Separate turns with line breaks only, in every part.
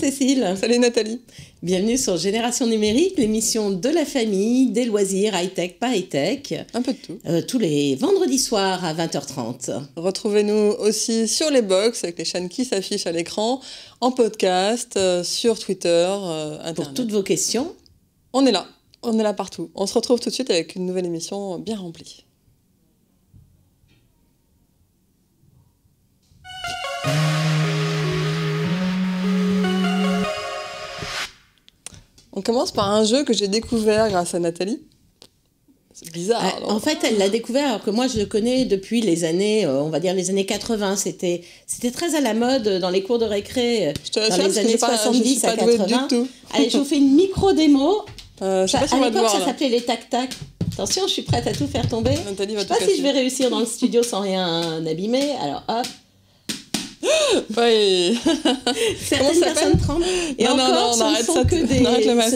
Cécile.
Salut Nathalie.
Bienvenue sur Génération Numérique, l'émission de la famille, des loisirs, high-tech, pas high-tech.
Un peu de tout.
Tous les vendredis soirs à 20h30.
Retrouvez-nous aussi sur les box avec les chaînes qui s'affichent à l'écran, en podcast, sur Twitter, Internet.
Pour toutes vos questions.
On est là partout. On se retrouve tout de suite avec une nouvelle émission bien remplie. On commence par un jeu que j'ai découvert grâce à Nathalie. C'est bizarre, non ?
En fait, elle l'a découvert alors que moi, je le connais depuis les années, on va dire les années 80. C'était très à la mode dans les cours de récré dans les années 70 à 80. Allez, je vous fais une micro-démo.
Je sais pas si on va
à l'époque, ça
là.
s'appelait les tac-tac. Attention, je suis prête à tout faire tomber.
Nathalie va
je ne sais pas si je vais réussir dans le studio sans rien abîmer. Alors, hop.
Oui.
Certaines personnes tremblent. Et
non,
encore, ce ne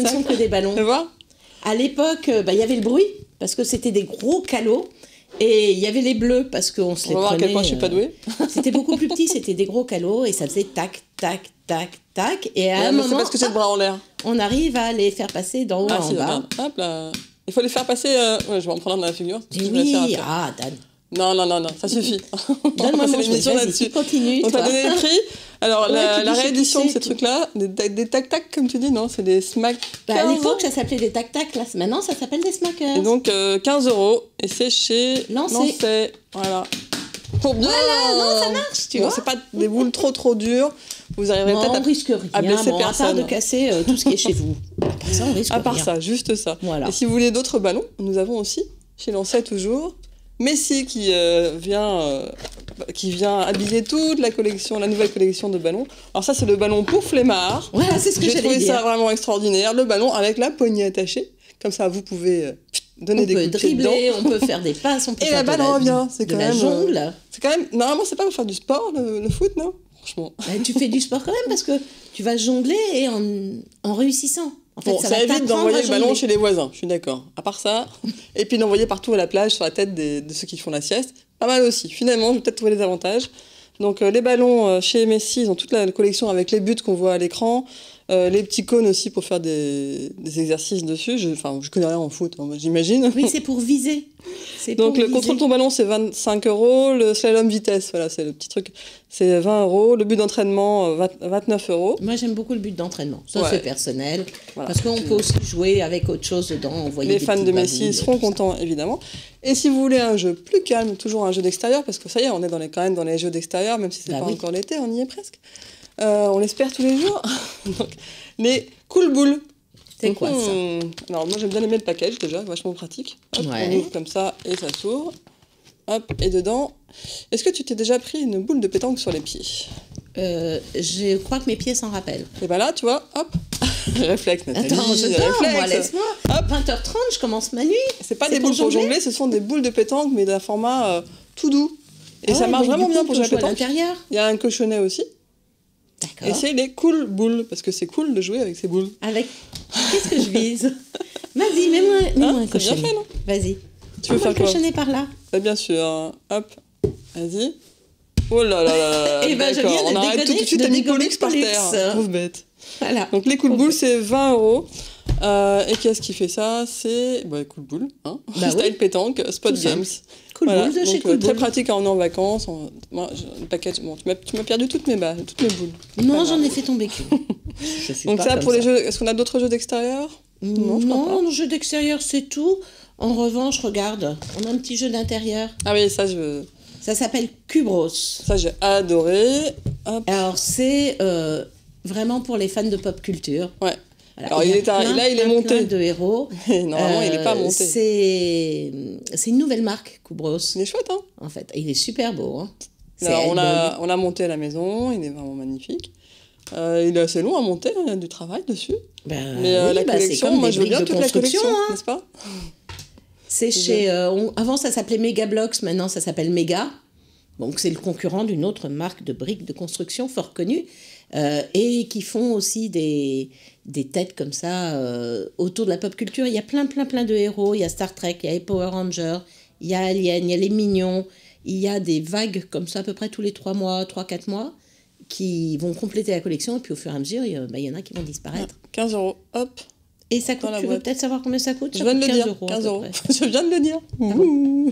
sont que des ballons.
Tu vois ?
À l'époque, il y avait le bruit, parce que c'était des gros calots. Et il y avait les bleus, parce qu'on se les prenait...
On va voir à quel point je suis pas douée.
C'était beaucoup plus petit, c'était des gros calots, et ça faisait tac, tac, tac, tac. Et à un moment,
c'est parce que j'ai le bras en l'air.
On arrive à les faire passer d'en haut en bas.
Hop là. Il faut les faire passer... Ouais, je vais en prendre un dans la figure.
Oui, Dan.
Non, ça suffit.
Donne-moi mon
l'émission là-dessus.
Continue,
on t'a donné le prix. Alors,
ouais,
la réédition de ces trucs-là, des tac-tac, comme tu dis, non, c'est des smackers.
À l'époque, ça s'appelait des tac-tac. Maintenant, ça s'appelle des smackers.
Et donc, 15 €. Et c'est chez Lancet. Voilà. Pour bien...
Voilà, non, ça marche, tu vois.
C'est pas des boules trop dures. Vous arriverez peut-être à blesser personne.
À part de casser tout ce qui est chez vous. Ça, on risque
à part
rien.
ça, juste ça.
Voilà.
Et si vous voulez d'autres ballons, nous avons aussi, chez Lancet toujours, Messi qui vient habiller toute la collection, la nouvelle collection de ballons. Alors ça, c'est le ballon pour flemmard.
Voilà, c'est ce que j'allais dire.
J'ai trouvé ça vraiment extraordinaire. Le ballon avec la poignée attachée. Comme ça, vous pouvez donner des coups de pied dedans.
On peut dribbler, on peut faire des passes, on peut
et
faire
la balle revient. C'est quand
la
même
jongle.
C'est quand même... Normalement, c'est pas pour faire du sport, le foot, non ? Franchement.
Tu fais du sport quand même parce que tu vas jongler et en réussissant. En fait,
ça évite d'envoyer le ballon chez les voisins, je suis d'accord. À part ça, et puis d'envoyer partout à la plage sur la tête de ceux qui font la sieste, pas mal aussi. Finalement, je vais peut-être trouver les avantages. Donc les ballons chez Messi, ils ont toute la collection avec les buts qu'on voit à l'écran, les petits cônes aussi pour faire des exercices dessus. Je connais rien en foot, hein, j'imagine.
Oui, c'est pour viser.
Donc le contrôle de ton ballon, c'est 25 €. Le slalom vitesse, voilà, c'est le petit truc, c'est 20 €. Le but d'entraînement, 29 €.
Moi, j'aime beaucoup le but d'entraînement. Ça, c'est personnel.
Voilà.
Parce qu'on peut aussi jouer avec autre chose dedans.
Les fans de Messi seront contents, évidemment. Et si vous voulez un jeu plus calme, toujours un jeu d'extérieur, parce que ça y est, on est quand même dans les jeux d'extérieur, même si c'est pas encore l'été, on y est presque. On l'espère tous les jours. Donc, les Cool Boules.
C'est quoi ça ?
Alors moi j'aime bien aimer le package déjà, vachement pratique. Hop, on ouvre comme ça et ça s'ouvre. Hop, et dedans, est-ce que tu t'es déjà pris une boule de pétanque sur les pieds ?
Je crois que mes pieds s'en rappellent.
Et ben là, tu vois, hop, réflexe Nathalie.
Attends, je dors, moi, laisse-moi. Hop, 20h30, je commence ma nuit.
C'est pas des boules pour jongler, ce sont des boules de pétanque, mais d'un format tout doux. Et ça marche vraiment bien pour jouer à la pétanque. Il y a un cochonnet aussi.
D'accord.
Et c'est les cool boules, parce que c'est cool de jouer avec ces boules.
Qu'est-ce que je vise ? Vas-y, mets-moi un cochonnet.
C'est bien fait, non ?
Vas-y.
Tu veux faire quoi ?
Un cochonnet par là.
Bien sûr. Hop, vas-y. Oh là là là là.
Et ben, je viens
on arrête tout de suite à mis Pollux par terre. Pauvre bête.
Voilà.
Donc les cool boules, c'est 20 €. Et qu'est-ce qui fait ça ? C'est cool boules, hein. Style pétanque, spot
tout
games.
Cool boules de chez Cool
très
Boules.
pratique quand on est en vacances. Moi, le package. Bon, tu m'as perdu toutes mes boules.
Non, j'en ai fait tomber qu'une.
Donc ça pour les jeux. Est-ce qu'on a d'autres jeux d'extérieur ?
Non, le jeu d'extérieur c'est tout. En revanche, regarde, on a un petit jeu d'intérieur.
Ah oui, ça je veux.
Ça s'appelle Cubros.
Ça j'ai adoré. Hop.
Alors c'est vraiment pour les fans de pop culture.
Ouais.
Voilà,
alors il est monté.
Plein de héros.
Normalement, il n'est pas monté.
C'est une nouvelle marque, Cubros.
Il est chouette, hein.
En fait, il est super beau. Hein.
Alors, on l'a monté à la maison, il est vraiment magnifique. Il est assez long à monter, il y a du travail dessus. Mais la collection, moi je veux bien toute la collection, hein. N'est-ce pas ?
C'est chez... avant ça s'appelait Megablox, maintenant ça s'appelle Mega. Donc c'est le concurrent d'une autre marque de briques de construction fort connue. Et qui font aussi des têtes comme ça autour de la pop culture. Il y a plein de héros. Il y a Star Trek, il y a les Power Rangers, il y a Alien, il y a les Mignons. Il y a des vagues comme ça à peu près tous les 3 mois, 3-4 mois. qui vont compléter la collection, et puis au fur et à mesure, il y en a qui vont disparaître.
15 €, hop.
Et ça coûte,
Dans la
tu veux
boîte.
peut-être savoir combien ça coûte?
Je
Ça
viens de
coûte
le
15
dire,
€ à
15
peu
€.
près.
Je viens de le dire. Ouh.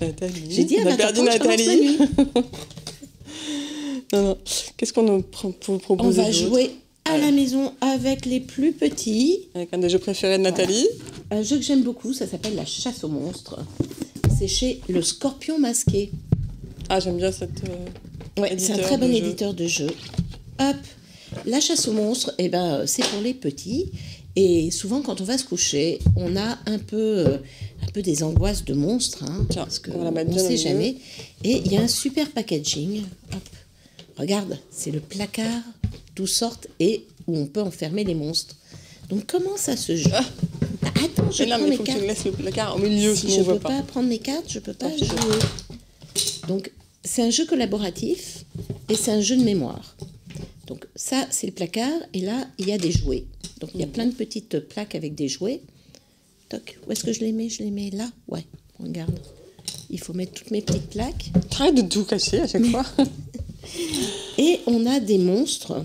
Nathalie.
J'ai dit à
on a
20
perdu
ans, je commence
Nathalie.
la nuit.
Non. Qu'est-ce qu'on nous propose?
On va jouer à la maison avec les plus petits.
Avec un des jeux préférés de Nathalie.
Un jeu que j'aime beaucoup, ça s'appelle la chasse aux monstres. C'est chez Le Scorpion Masqué.
Ah, j'aime bien cette.
Ouais, c'est un
éditeur
très bon
de jeu.
éditeur de jeux. Hop, la chasse aux monstres, c'est pour les petits. Et souvent, quand on va se coucher, on a un peu des angoisses de monstres, hein,
Tiens,
parce
on va la
qu'on
mettre
ne
bien au
sait
milieu.
jamais. Et il y a un super packaging. Hop, regarde, c'est le placard d'où sortent et où on peut enfermer les monstres. Donc, comment ça se joue?
Ah.
Attends, je
Mais là,
prends
mais il
mes
faut que tu
cartes.
me laisses le placard au milieu,
Si
sinon
je
on
ne
voit
peux
pas.
pas prendre mes cartes, je ne peux pas
Tant pis.
jouer. Donc, c'est un jeu collaboratif et c'est un jeu de mémoire. Donc, ça, c'est le placard. Et là, il y a des jouets. Donc, il y a plein de petites plaques avec des jouets. Toc, où est-ce que je les mets? Je les mets là? Ouais, regarde. Il faut mettre toutes mes petites plaques.
Arrête de tout cacher à chaque fois.
Et on a des monstres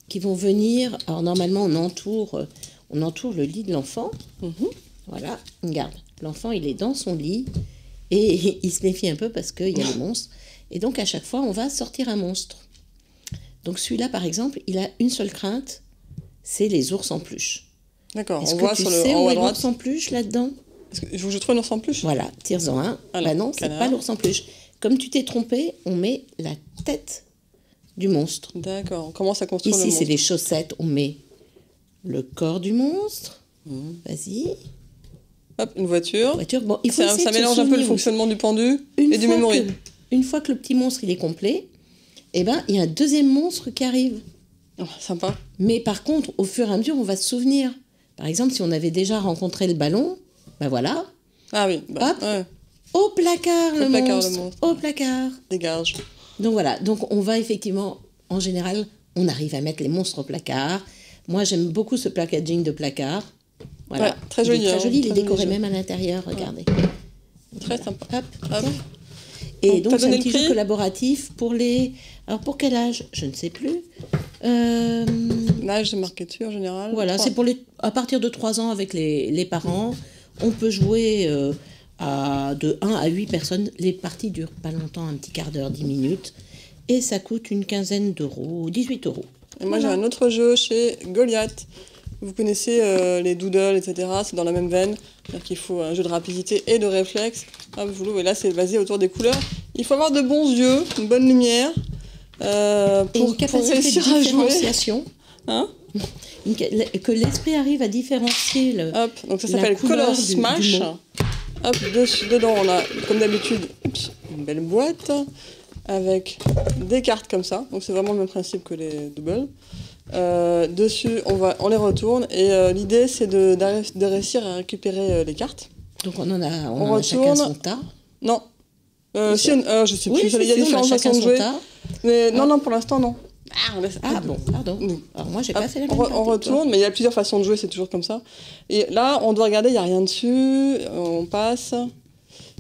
qui vont venir. Alors, normalement, on entoure le lit de l'enfant. Voilà, regarde. L'enfant, il est dans son lit et il se méfie un peu parce qu'il y a les monstres. Et donc, à chaque fois, on va sortir un monstre. Donc, celui-là, par exemple, il a une seule crainte, c'est les ours en peluche.
D'accord,
Est-ce
on
que
voit
tu
sur le
sais
en
où
haut à
est
droite.
l'ours en peluche là-dedans?
Est-ce que je trouve un ours en peluche?
Voilà, tire-en un.
Alors,
Bah non, c'est
canard.
pas l'ours en peluche. Comme tu t'es trompé, on met la tête du monstre.
D'accord, on commence à construire le
Ici, c'est
monstre.
les chaussettes, on met le corps du monstre. Vas-y.
Hop, une voiture.
Voiture. Bon, il faut essayer
Ça
de se
mélange un peu le
souvenir
fonctionnement du pendu
Une
et du
fois
memory.
une fois que le petit monstre il est complet, il y a un deuxième monstre qui arrive.
Oh, sympa.
Mais par contre, au fur et à mesure, on va se souvenir. Par exemple, si on avait déjà rencontré le ballon, ben voilà,
Ah oui, bah,
Hop.
ouais,
au placard, le
placard, le
monstre, au placard.
dégage.
Donc voilà, donc on va effectivement, en général, on arrive à mettre les monstres au placard. Moi, j'aime beaucoup ce packaging de placard. Voilà.
Ouais, très
Il est
joli, hein,
très joli, il est
très
décoré
joli.
même à l'intérieur, regardez.
Très sympa.
Hop,
Hop.
tiens. Et
Donc,
donc,
t'as
c'est un
donné
petit
le prix
jeu collaboratif pour les... Alors, pour quel âge? Je ne sais plus.
L'âge de marqué dessus en général.
Voilà,
3.
c'est pour à partir de 3 ans avec les parents. On peut jouer de 1 à 8 personnes. Les parties durent pas longtemps, un petit quart d'heure, 10 minutes. Et ça coûte une quinzaine d'euros, 18 euros.
Et moi,
Voilà.
j'ai un autre jeu chez Goliath. Vous connaissez les doodles, etc. C'est dans la même veine. C'est-à-dire qu'il faut un jeu de rapidité et de réflexe. Hop, vous l'ouvrez. Là, c'est basé autour des couleurs. Il faut avoir de bons yeux, une bonne lumière
Et
pour
une capacité
réussir
de
à jouer.
différenciation.
Hein
Que l'esprit arrive à différencier le...
Hop, donc ça
la
s'appelle
couleur
Color
du
Smash.
mot.
Hop, dedans, on a, comme d'habitude, une belle boîte avec des cartes comme ça. Donc c'est vraiment le même principe que les doubles. Dessus, on les retourne et l'idée c'est de réussir à récupérer les cartes.
Donc on en a,
On
on en a chacun
retourne.
son tas.
Non. Je sais
Oui,
plus, il y a
si, on
différentes
chacun
façons de
son
jouer.
tas.
Mais non, pour l'instant, non.
Ah bon, pardon. Alors moi, j'ai
Hop,
pas fait la
on,
même
on
partie que toi.
retourne, mais il y a plusieurs façons de jouer, c'est toujours comme ça. Et là, on doit regarder, il n'y a rien dessus, on passe.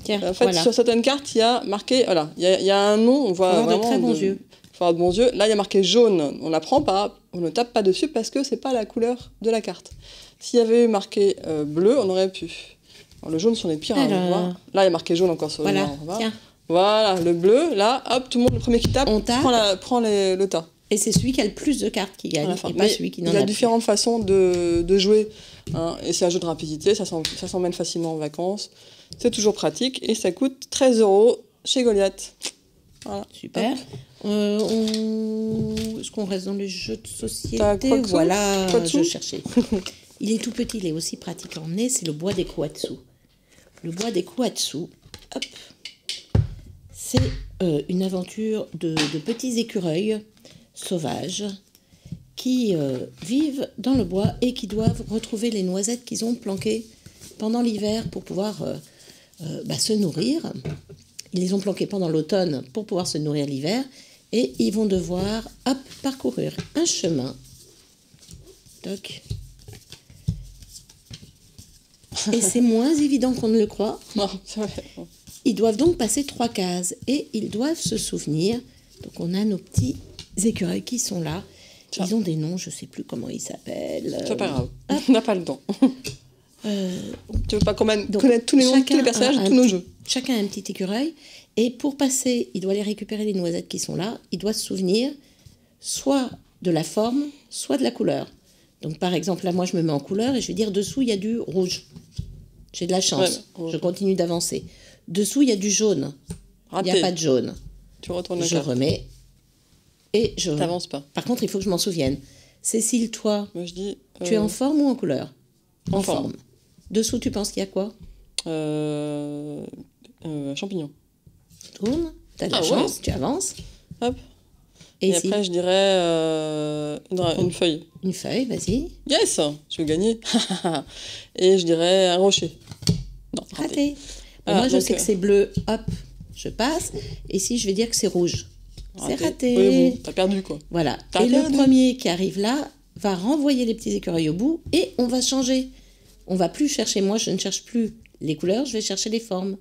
Tiens,
En fait,
voilà.
sur certaines cartes, il y a marqué, voilà, il y a un nom, on voit
Faut avoir de
vraiment
très bons yeux.
Faut avoir de bons yeux. Là, il y a marqué jaune, on la prend pas, on ne tape pas dessus parce que c'est pas la couleur de la carte. S'il y avait eu marqué bleu, on aurait pu. Alors, le jaune sur les pires, hein, on va
Alors.
voir. Là, il y a marqué jaune encore sur le
Voilà,
noir, on va voir.
tiens.
Voilà, le bleu, là, hop, tout le monde, le premier qui tape,
On tape.
prend le tas.
Et c'est celui qui a le plus de cartes qui
À
gagne,
la fin.
et pas
Mais
celui qui n'en
il y
a
a
plus.
différentes façons de jouer. Hein, et c'est un jeu de rapidité, ça s'emmène facilement en vacances. C'est toujours pratique et ça coûte 13 € chez Goliath. Voilà.
Super.
Hop.
Est-ce qu'on reste dans les jeux de
T'as
société?
Quaxo
Voilà,
Quaxo
je cherchais. Il est tout petit, il est aussi pratique à emmener, c'est le bois des Kuatsu. Le bois des Kuatsu, hop, c'est une aventure de petits écureuils sauvages qui vivent dans le bois et qui doivent retrouver les noisettes qu'ils ont planquées pendant l'hiver pour pouvoir se nourrir. Ils les ont planquées pendant l'automne pour pouvoir se nourrir l'hiver et ils vont devoir parcourir un chemin. Toc. Et c'est moins évident qu'on ne le croit.
Non, c'est vrai.
Ils doivent donc passer 3 cases et ils doivent se souvenir. Donc on a nos petits écureuils qui sont là.
Ça.
Ils ont des noms, je ne sais plus comment ils s'appellent.
C'est pas grave, on n'a pas le temps. Tu veux pas connaître tous les noms de tous les personnages de tous nos jeux.
Chacun a un petit écureuil. Et pour passer, il doit aller récupérer les noisettes qui sont là. Il doit se souvenir soit de la forme, soit de la couleur. Donc par exemple, là, moi, je me mets en couleur et je vais dire dessous, il y a du rouge. J'ai de la chance. Ouais, je continue d'avancer. Dessous, il y a du jaune. Il n'y a pas de jaune.
Tu retournes la
Je
carte.
remets et je...
T'avances pas.
Par contre, il faut que je m'en souvienne. Cécile, toi,
moi, je dis,
tu es en forme ou en couleur?
En forme.
Dessous, tu penses qu'il y a quoi?
Champignon.
Tourne, tu as de la chance, tu avances.
Hop. Et après, je dirais une feuille.
Une feuille, vas-y.
Yes, je vais gagner. Et je dirais un rocher. Non,
raté. Bon, moi, je sais que c'est bleu, hop, je passe. Et si je vais dire que c'est rouge, c'est raté.
Oui, bon, t'as perdu, quoi.
Voilà. Et le premier qui arrive là va renvoyer les petits écureuils au bout et on va changer. On va plus chercher, moi, je ne cherche plus les couleurs, je vais chercher les formes.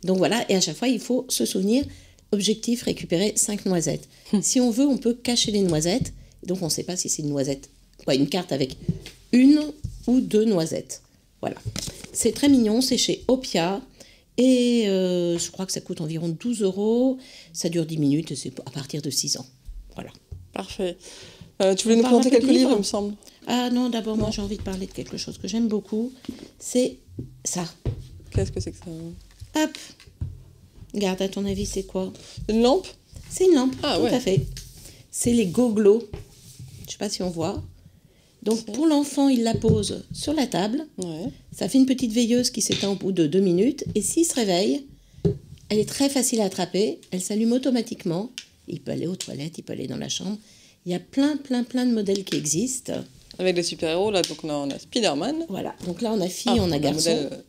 Donc voilà, et à chaque fois, il faut se souvenir, objectif, récupérer 5 noisettes. Si on veut, on peut cacher les noisettes. Donc on ne sait pas si c'est une noisette, une carte avec une ou 2 noisettes. Voilà. C'est très mignon, c'est chez Opia. Et je crois que ça coûte environ 12 €. Ça dure 10 minutes et c'est à partir de 6 ans. Voilà.
Parfait. Tu voulais nous présenter quelques livres, il me semble.
Ah non, d'abord, moi j'ai envie de parler de quelque chose que j'aime beaucoup. C'est ça.
Qu'est-ce que c'est que ça?
Hop. Regarde, à ton avis, c'est quoi?
Une lampe?
C'est une lampe,
tout
à fait. C'est les goglos. Je ne sais pas si on voit. Donc pour l'enfant, il la pose sur la table.
Ouais.
Ça fait une petite veilleuse qui s'éteint au bout de 2 minutes. Et s'il se réveille, elle est très facile à attraper. Elle s'allume automatiquement. Il peut aller aux toilettes, il peut aller dans la chambre. Il y a plein de modèles qui existent.
Avec les super-héros, là, donc on a Spider-Man.
Voilà, donc là on a fille, on a garçon.
Modèle,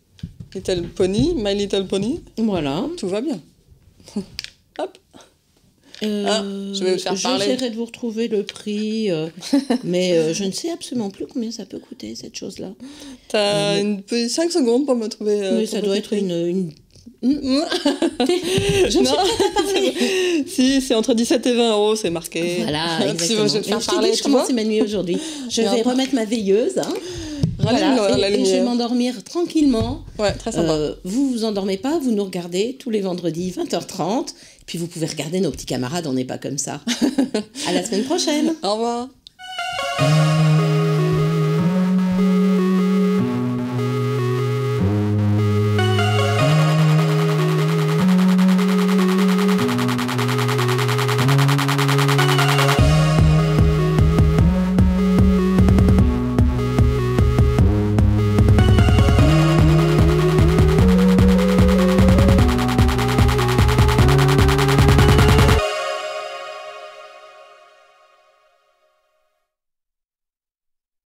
Little Pony, My Little Pony.
Voilà.
Tout va bien. Hop. Je vais me faire parler.
J'essaierai de vous retrouver le prix, mais je ne sais absolument plus combien ça peut coûter, cette chose-là.
T'as 5 secondes pour me trouver...
mais ça doit être une... Je ne sais pas parler.
Si, c'est entre 17 et 20 €, c'est marqué.
Voilà, exactement.
Je vais te faire
je
parler,
t'ai dit, je commençais ma nuit aujourd'hui. Je vais remettre ma veilleuse. Hein. Voilà, et je vais m'endormir tranquillement.
Ouais, très sympa.
Vous vous endormez pas, vous nous regardez tous les vendredis 20h30. Puis vous pouvez regarder nos petits camarades, on n'est pas comme ça. À la semaine prochaine.
Au revoir.